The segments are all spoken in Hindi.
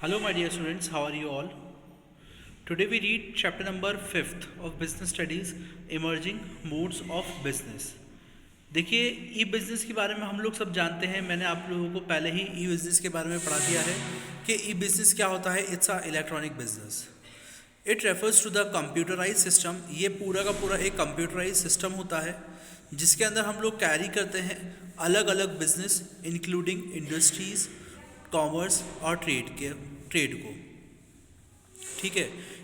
Hello, my dear students, how are you all? Today we read chapter number 5th of Business Studies Emerging Modes of Business. देखिए ई बिज़नेस के बारे में हम लोग सब जानते हैं। मैंने आप लोगों को पहले ही ई बिज़नेस के बारे में पढ़ा दिया है कि ई बिज़नेस क्या होता है। It's a electronic business. It refers to the computerise system. ये पूरा का पूरा एक कंप्यूटराइज सिस्टम होता है जिसके अंदर हम लोग कैरी करते हैं अलग अलग बिजनेस इंक्लूडिंग इंडस्ट्रीज़, कॉमर्स और ट्रेड को। ठीक है,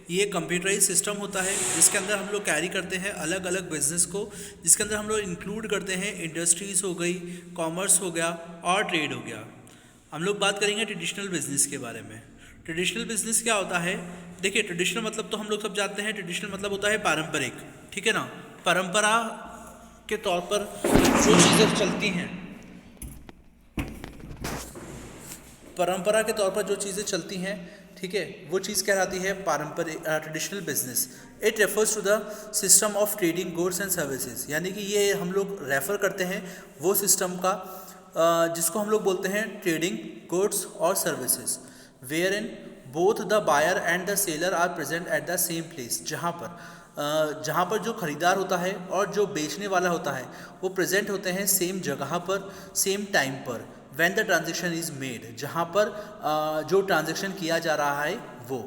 ये कंप्यूटराइज सिस्टम होता है जिसके अंदर हम लोग कैरी करते हैं अलग अलग बिजनेस को, जिसके अंदर हम लोग इंक्लूड करते हैं इंडस्ट्रीज़ हो गई, कॉमर्स हो गया और ट्रेड हो गया। हम लोग बात करेंगे ट्रेडिशनल बिजनेस के बारे में। ट्रेडिशनल बिजनेस क्या होता है? देखिए, ट्रेडिशनल मतलब तो हम लोग सब जानते हैं। ट्रेडिशनल मतलब होता है पारंपरिक। ठीक है ना, परंपरा के तौर पर जो चीज़ें चलती हैं, परंपरा के तौर पर जो चीज़ें चलती हैं, ठीक है, वो चीज़ कहलाती है पारंपरिक traditional business. It refers to the system of trading goods and services. यानी कि ये हम लोग रेफर करते हैं वो सिस्टम का जिसको हम लोग बोलते हैं ट्रेडिंग गुड्स और services, where in both the buyer and the seller are present at the same place. जहाँ पर जो खरीदार होता है और जो बेचने वाला होता है वो प्रेजेंट होते हैं सेम जगह पर, सेम टाइम पर। When the transaction is made, जहाँ पर जो ट्रांजेक्शन किया जा रहा है वो।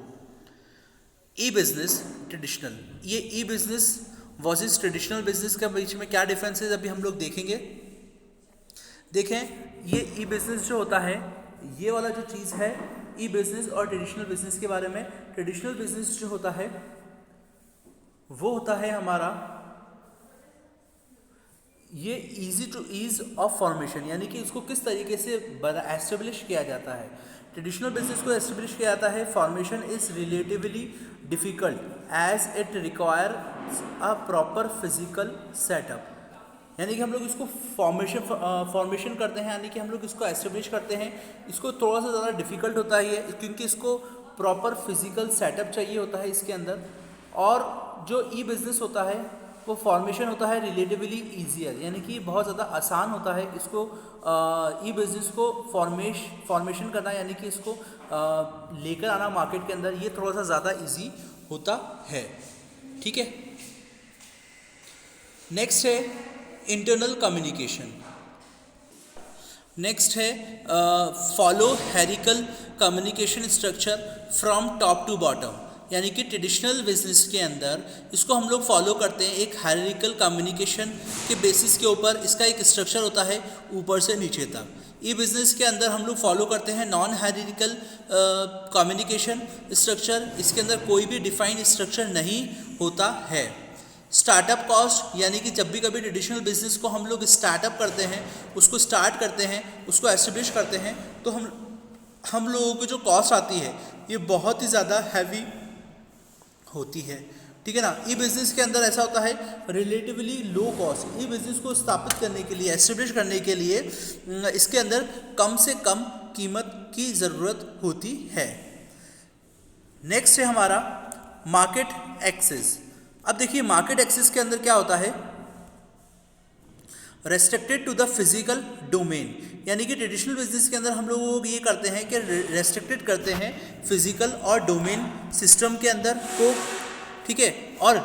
ई बिजनेस ट्रेडिशनल, ये ई बिजनेस वर्सेस ट्रेडिशनल बिजनेस के बीच में क्या डिफरेंस है अभी हम लोग देखेंगे। देखें, ये ई बिजनेस जो होता है, ये वाला जो चीज़ है ई बिजनेस और ट्रेडिशनल बिजनेस के बारे में। ट्रेडिशनल बिजनेस जो होता है वो होता है हमारा ये easy to ease of formation, यानी कि इसको किस तरीके से एस्टेब्लिश किया जाता है। ट्रेडिशनल बिजनेस को एस्टेब्लिश किया जाता है, formation is relatively difficult as it require a proper physical setup. यानी कि हम लोग इसको फॉर्मेशन करते हैं, यानी कि हम लोग इसको एस्टेब्लिश करते हैं, इसको थोड़ा सा ज़्यादा डिफिकल्ट होता है क्योंकि इसको प्रॉपर फिजिकल सेटअप चाहिए होता है इसके अंदर। और जो ई बिजनेस होता है वो फॉर्मेशन होता है रिलेटिवली ईजियर, यानी कि बहुत ज़्यादा आसान होता है इसको ई बिजनेस को फॉर्मेशन करना, यानी कि इसको लेकर आना मार्केट के अंदर, ये थोड़ा सा ज़्यादा इजी होता है। ठीक है, नेक्स्ट है इंटरनल कम्युनिकेशन। नेक्स्ट है follow hierarchical communication structure from top to bottom. यानी कि ट्रेडिशनल बिजनेस के अंदर इसको हम लोग फॉलो करते हैं एक हायरार्किकल कम्युनिकेशन के बेसिस के ऊपर। इसका एक स्ट्रक्चर होता है ऊपर से नीचे तक। ई बिजनेस के अंदर हम लोग फॉलो करते हैं नॉन हायरार्किकल कम्युनिकेशन स्ट्रक्चर। इसके अंदर कोई भी डिफाइंड स्ट्रक्चर नहीं होता है। स्टार्टअप कॉस्ट, यानी कि जब भी कभी ट्रेडिशनल बिजनेस को हम लोग स्टार्टअप करते हैं, उसको स्टार्ट करते हैं, उसको एस्टेब्लिश करते हैं, तो हम लोगों को जो कॉस्ट आती है ये बहुत ही ज़्यादा हैवी होती है। ठीक है ना, ई बिजनेस के अंदर ऐसा होता है रिलेटिवली लो कॉस्ट। ई बिजनेस को स्थापित करने के लिए, एस्टेब्लिश करने के लिए इसके अंदर कम से कम कीमत की ज़रूरत होती है। नेक्स्ट है हमारा मार्केट एक्सेस। अब देखिए, मार्केट एक्सेस के अंदर क्या होता है, restricted to the physical domain. यानी कि ट्रेडिशनल बिजनेस के अंदर हम लोग ये करते हैं कि रेस्ट्रिक्टेड करते हैं फिजिकल और डोमेन सिस्टम के अंदर को। ठीक है, और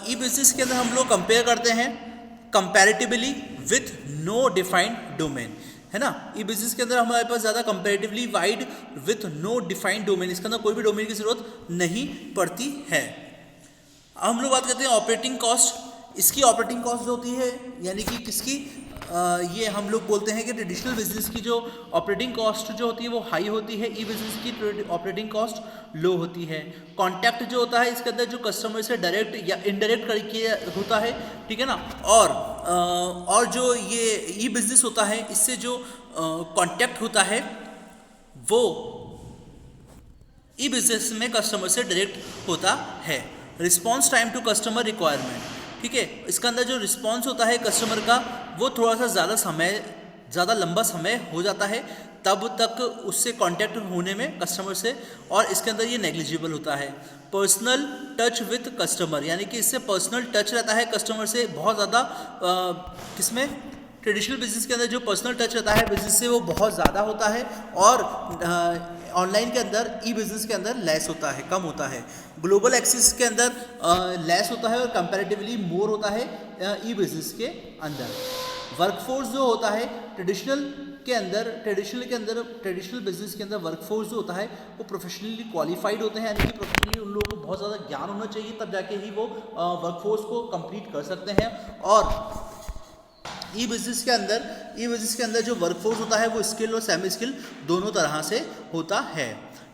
ई बिजनेस के अंदर हम लोग कंपेयर करते हैं comparatively with no defined domain, है ना। ई बिजनेस के अंदर हमारे पास ज़्यादा comparatively wide with no defined domain, इसके अंदर कोई भी डोमेन की ज़रूरत नहीं पड़ती है। अब हम लोग बात करते हैं ऑपरेटिंग कॉस्ट। इसकी ऑपरेटिंग कॉस्ट जो होती है, यानी कि किसकी, ये हम लोग बोलते हैं कि ट्रेडिशनल बिजनेस की जो ऑपरेटिंग कॉस्ट जो होती है वो हाई होती है, ई बिजनेस की ऑपरेटिंग कॉस्ट लो होती है। कॉन्टैक्ट जो होता है इसके अंदर जो कस्टमर से डायरेक्ट या इनडायरेक्ट करके होता है, ठीक है ना। और जो ये ई बिजनेस होता है, इससे जो कॉन्टैक्ट होता है वो ई बिजनेस में कस्टमर से डायरेक्ट होता है। Response time to customer requirement, ठीक है, इसके अंदर जो रिस्पॉन्स होता है कस्टमर का वो थोड़ा सा ज़्यादा लंबा समय हो जाता है तब तक उससे कांटेक्ट होने में कस्टमर से, और इसके अंदर ये नेग्लिजिबल होता है। पर्सनल टच विथ कस्टमर, यानी कि इससे पर्सनल टच रहता है कस्टमर से बहुत ज़्यादा। किसमें, ट्रेडिशनल बिजनेस के अंदर जो पर्सनल टच रहता है बिजनेस से वो बहुत ज़्यादा होता है, और ऑनलाइन के अंदर ई बिजनेस के अंदर लेस होता है, कम होता है। ग्लोबल एक्सेस के अंदर लेस होता है और कंपैरेटिवली मोर होता है ई बिजनेस के अंदर। वर्कफोर्स जो होता है ट्रेडिशनल बिजनेस के अंदर वर्कफोर्स जो होता है वो प्रोफेशनली क्वालिफाइड होते हैं, यानी कि प्रोफेशनली उन लोगों को बहुत ज़्यादा ज्ञान होना चाहिए, तब जाके ही वो वर्कफोर्स को कंप्लीट कर सकते हैं। और ई बिजनेस के अंदर जो वर्कफोर्स होता है वो स्किल और सेमी स्किल दोनों तरह से होता है।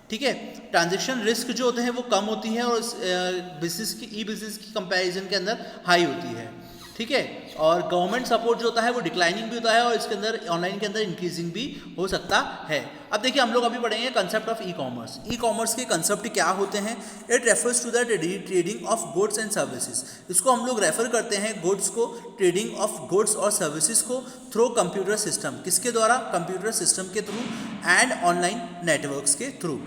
ठीक है, ट्रांजैक्शन रिस्क जो होते हैं वो कम होती है और ई बिजनेस की कंपैरिजन के अंदर हाई होती है। ठीक है, और गवर्नमेंट सपोर्ट जो होता है वो डिक्लाइनिंग भी होता है और इसके अंदर ऑनलाइन के अंदर इंक्रीजिंग भी हो सकता है। अब देखिए हम लोग अभी पढ़ेंगे concept of e commerce. E commerce के कंसेप्ट क्या होते हैं? It refers to the trading of goods and services. इसको हम लोग रेफर करते हैं गुड्स को, ट्रेडिंग ऑफ गुड्स और सर्विसेज को थ्रू कंप्यूटर सिस्टम। किसके द्वारा? कंप्यूटर सिस्टम के थ्रू एंड ऑनलाइन नेटवर्क्स के through.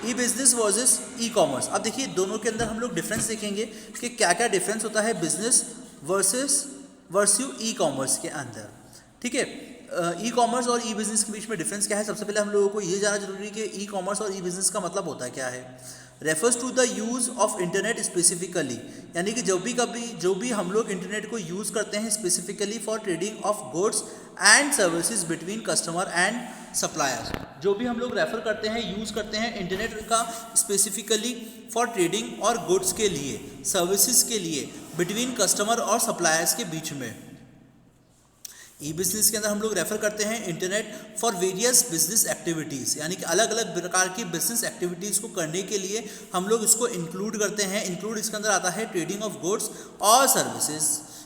E business versus e commerce. अब देखिए दोनों के अंदर हम लोग डिफरेंस देखेंगे कि क्या क्या डिफरेंस होता है बिजनेस वर्सेस ई कॉमर्स के अंदर। ठीक है, ई कॉमर्स और ई बिजनेस के बीच में डिफरेंस क्या है? सबसे पहले हम लोगों को ये जानना जरूरी है कि ई कॉमर्स और ई बिजनेस का मतलब होता है क्या है। Refers to the use of internet specifically, यानी कि जो भी हम लोग इंटरनेट को यूज़ करते हैं specifically for trading of goods and services between customer and suppliers. जो भी हम लोग रेफर करते हैं, यूज़ करते हैं इंटरनेट का स्पेसिफिकली फॉर ट्रेडिंग और गुड्स के लिए, सर्विसेज के लिए, बिटवीन कस्टमर और सप्लायर्स के बीच में। ई बिजनेस के अंदर हम लोग रेफर करते हैं internet for various business activities, यानी कि अलग अलग प्रकार की बिजनेस एक्टिविटीज़ को करने के लिए हम लोग इसको इंक्लूड करते हैं। इंक्लूड इसके अंदर आता है ट्रेडिंग ऑफ गुड्स और सर्विसेज।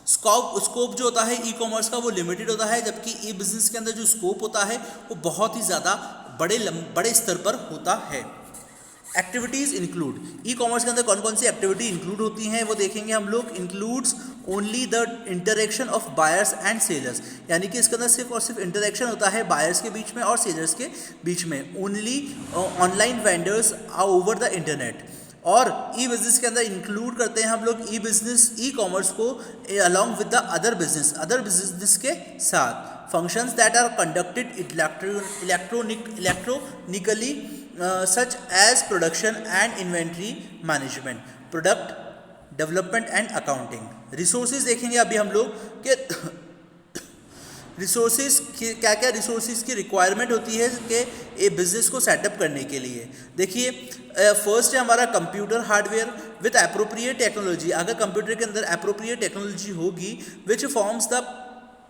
स्कोप जो होता है ई कॉमर्स का वो लिमिटेड होता है, जबकि ई बिजनेस के अंदर जो स्कोप होता है वो बहुत ही ज़्यादा बड़े स्तर पर होता है। एक्टिविटीज़ इंक्लूड, ई कॉमर्स के अंदर कौन कौन सी एक्टिविटी इंक्लूड होती हैं वो देखेंगे हम लोग। Includes only the interaction of buyers and sellers, यानी कि इसके अंदर सिर्फ और सिर्फ इंटरेक्शन होता है बायर्स के बीच में और सेलर्स के बीच में। Only online vendors are over the internet. और ई बिजनेस के अंदर इंक्लूड करते हैं हम लोग ई कॉमर्स को along with the other business के साथ। Functions that are conducted electronically such as production and inventory management, product development and accounting। Resources देखेंगे अभी हम लोग कि रिसोर्सेज क्या क्या रिसोर्सेज की रिक्वायरमेंट होती है कि ए बिजनेस को सेटअप करने के लिए। देखिए फर्स्ट है हमारा computer hardware with appropriate technology. अगर कंप्यूटर के अंदर एप्रोप्रिएट टेक्नोलॉजी होगी which forms the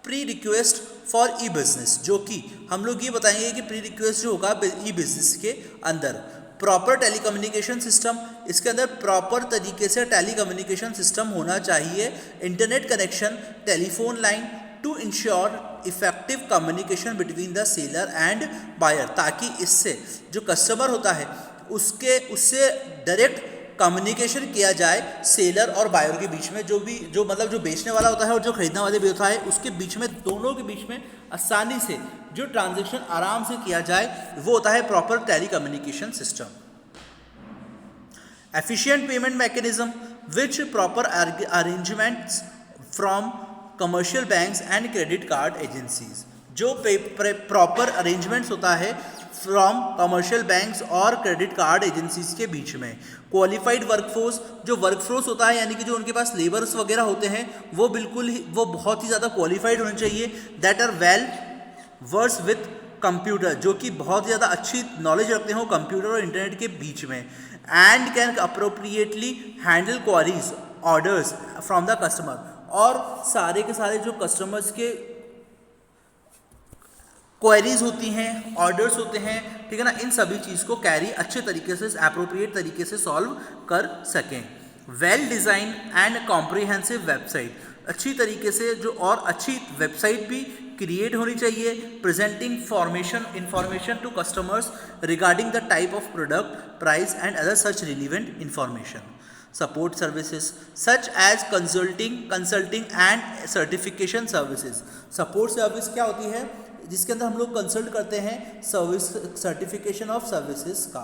pre request for E business, जो कि हम लोग ये बताएंगे कि प्री रिक्वेस्ट जो होगा ई बिजनेस के अंदर। प्रॉपर टेलीकम्युनिकेशन सिस्टम, इसके अंदर प्रॉपर तरीके से टेलीकम्युनिकेशन सिस्टम होना चाहिए। Internet connection, telephone line to ensure effective communication between the seller and buyer, ताकि इससे जो कस्टमर होता है उससे डायरेक्ट कम्युनिकेशन किया जाए सेलर और बायर के बीच में। जो बेचने वाला होता है और जो खरीदने वाले भी होता है उसके बीच में, दोनों के बीच में आसानी से जो ट्रांजैक्शन आराम से किया जाए वो होता है proper tele communication system. Efficient payment mechanism which proper arrangements from commercial banks and credit card agencies. जो प्रॉपर अरेंजमेंट्स होता है फ्रॉम कमर्शियल बैंक्स और क्रेडिट कार्ड एजेंसीज के बीच में। क्वालिफाइड वर्कफोर्स, जो वर्कफोर्स होता है यानी कि जो उनके पास लेबर्स वगैरह होते हैं वो बहुत ही ज़्यादा क्वालिफाइड होने चाहिए। That are well versed with computer, जो कि बहुत ज़्यादा अच्छी नॉलेज रखते हो कंप्यूटर और इंटरनेट के बीच में। And can appropriately handle queries orders from the customer, और सारे के सारे जो कस्टमर्स के क्वेरीज होती हैं, ऑर्डर्स होते हैं, ठीक है ना, इन सभी चीज़ को कैरी अच्छे तरीके से एप्रोप्रिएट तरीके से सॉल्व कर सकें। Well design and comprehensive website, अच्छी तरीके से जो और अच्छी वेबसाइट भी क्रिएट होनी चाहिए। Presenting information to customers regarding the type of product, price and other such relevant information. Support services such as consulting and certification services. Support service क्या होती है? जिसके अंदर हम लोग कंसल्ट करते हैं सर्टिफिकेशन ऑफ सर्विसेज का।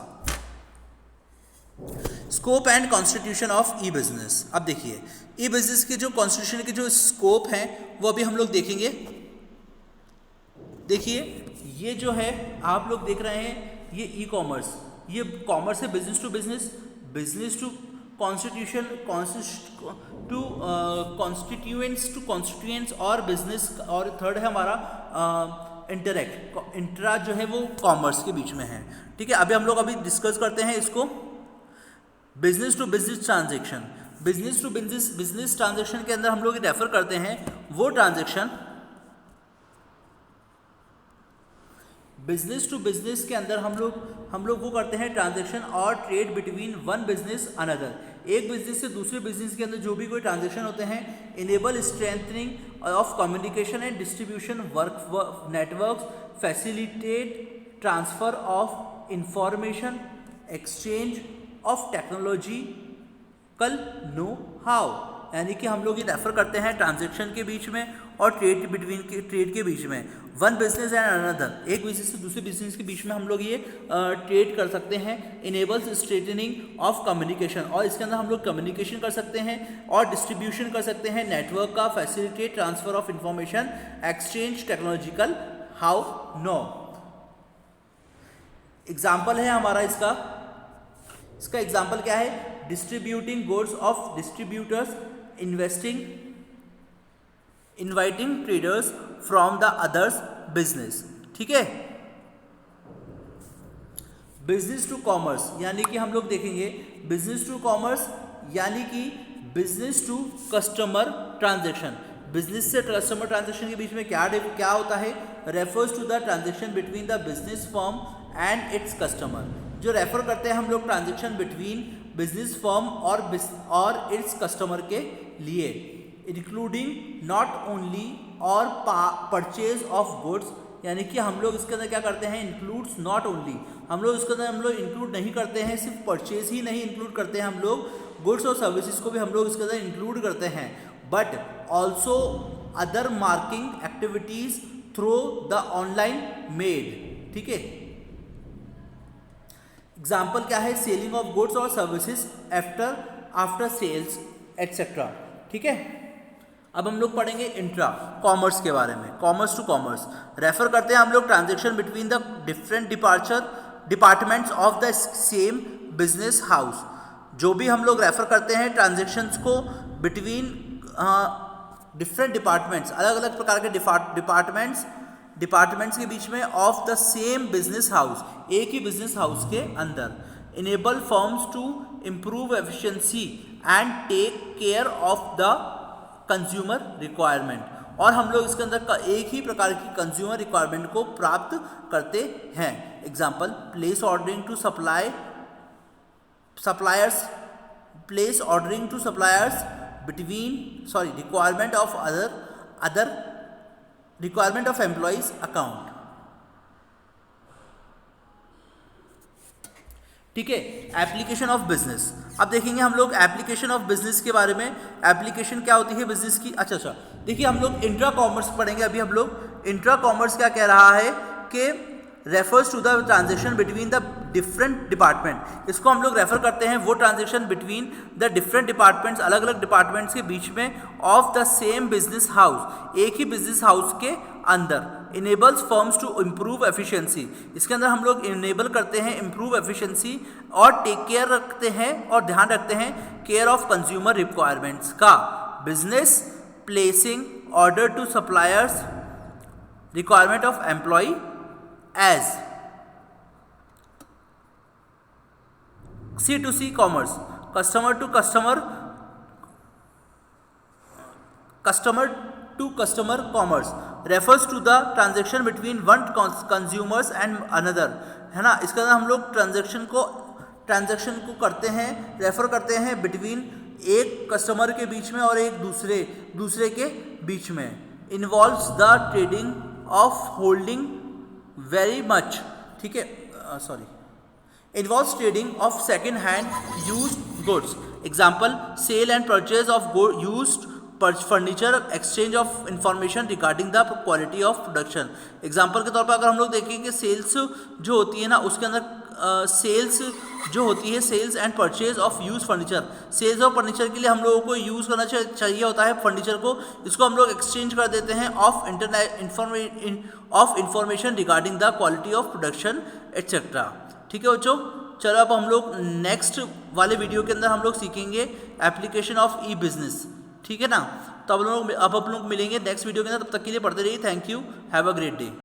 Scope and constitution of E business. अब देखिए ई बिजनेस के जो कॉन्स्टिट्यूशन के जो स्कोप हैं वो अभी हम लोग देखेंगे। देखिए ये जो है आप लोग देख रहे हैं, ये ई कॉमर्स, ये कॉमर्स है business to business, business to constitution, to constituents to constituents और बिजनेस, और थर्ड है हमारा इंटरेक्ट, इंट्रा जो है वो कॉमर्स के बीच में है। ठीक है, अभी डिस्कस करते हैं इसको। Business to business transaction, business to business transaction के अंदर हम लोग रेफर करते हैं वो ट्रांजेक्शन, बिजनेस टू बिजनेस के अंदर हम लोग वो करते हैं ट्रांजेक्शन और trade between one business another, एक बिजनेस से दूसरे बिजनेस के अंदर जो भी कोई ट्रांजेक्शन होते हैं, enable strengthening of communication and distribution work networks, facilitate transfer of information, exchange of technological know how, यानी कि हम लोग ये रेफर करते हैं ट्रांजेक्शन के बीच में और ट्रेड के बीच में, वन बिजनेस एंड अनदर, एक बिजनेस से दूसरे बिजनेस के बीच में हम लोग ये ट्रेड कर सकते हैं। इनेबल्स स्ट्रेटनिंग ऑफ कम्युनिकेशन, और इसके अंदर हम लोग कम्युनिकेशन कर सकते हैं और डिस्ट्रीब्यूशन कर सकते हैं नेटवर्क का, facilitate transfer of information, exchange technological how know. Example है हमारा इसका एग्जाम्पल क्या है, distributing goods of distributors, inviting traders from the others business. ठीक है, बिजनेस टू कॉमर्स, यानी कि हम लोग देखेंगे बिजनेस टू कॉमर्स यानी कि business to customer transaction, business से कस्टमर ट्रांजेक्शन के बीच में क्या होता है, refers to the transaction between the business firm and its customer, जो रेफर करते हैं हम लोग ट्रांजेक्शन बिटवीन बिजनेस फर्म और इट्स कस्टमर के लिए, इंक्लूडिंग नॉट ओनली और परचेज ऑफ गुड्स, यानी कि हम लोग इसके अंदर क्या करते हैं, इंक्लूड्स नॉट ओनली, हम लोग इसके अंदर हम लोग इंक्लूड नहीं करते हैं, सिर्फ परचेज ही नहीं इंक्लूड करते हैं हम लोग, गुड्स और सर्विसेज को भी हम लोग इसके अंदर इंक्लूड करते हैं, but also other marking activities through the online made. ठीक है, एग्जाम्पल क्या है, सेलिंग ऑफ गुड्स और सर्विसेज आफ्टर सेल्स एटसेट्रा। ठीक है, अब हम लोग पढ़ेंगे इंट्रा कॉमर्स के बारे में, कॉमर्स टू कॉमर्स, रेफर करते हैं हम लोग transaction between the different departments of the same business house, जो भी हम लोग रेफर करते हैं ट्रांजेक्शन्स को बिटवीन डिफरेंट डिपार्टमेंट्स, अलग अलग प्रकार के डिपार्टमेंट्स के बीच में of the same business house, एक ही बिजनेस हाउस के अंदर, enable firms to improve efficiency and take care of the consumer requirement, और हम लोग इसके अंदर एक ही प्रकार की कंज्यूमर रिक्वायरमेंट को प्राप्त करते हैं। Example, place ordering to suppliers requirement of employees account. ठीक है, एप्लीकेशन ऑफ बिजनेस, अब देखेंगे हम लोग एप्लीकेशन ऑफ बिजनेस के बारे में, एप्लीकेशन क्या होती है बिजनेस की। अच्छा, देखिए हम लोग इंट्रा कॉमर्स पढ़ेंगे अभी हम लोग। इंट्रा कॉमर्स क्या कह रहा है कि refers to the transaction between the different department, इसको हम लोग रेफर करते हैं वो transaction between the different departments, अलग अलग डिपार्टमेंट्स के बीच में of the same business house, एक ही बिजनेस हाउस के अंदर, enables firms to improve efficiency, इसके अंदर हम लोग इनेबल करते हैं इम्प्रूव एफिशिएंसी और टेक केयर रखते हैं और ध्यान रखते हैं केयर ऑफ कंज्यूमर रिक्वायरमेंट्स का, business placing order to suppliers, requirement of employee as C2C commerce, customer to customer commerce, refers to the transaction between one consumers and another, है ना। इसके अंदर हम लोग ट्रांजेक्शन को करते हैं, रेफर करते हैं बिटवीन एक कस्टमर के बीच में और एक दूसरे के बीच में, involves the trading of holding very much, ठीक है, involves trading of second hand used goods, example sale and purchase of used furniture, exchange of information regarding the quality of production। Example के तौर पर अगर हम लोग देखें कि सेल्स जो होती है ना, उसके अंदर सेल्स जो होती है, sales and purchase of use furniture, sales of furniture के लिए हम लोगों को यूज़ करना चाहिए होता है फर्नीचर को, इसको हम लोग एक्सचेंज कर देते हैं of information regarding the quality of production etcetera. ठीक है बच्चों, चलो अब हम लोग नेक्स्ट वाले वीडियो के अंदर हम लोग सीखेंगे एप्लीकेशन ऑफ ई बिजनेस, ठीक है ना। तो अब हम लोग मिलेंगे नेक्स्ट वीडियो के अंदर, तब तक के लिए पढ़ते रहिए। Thank you, have a great day.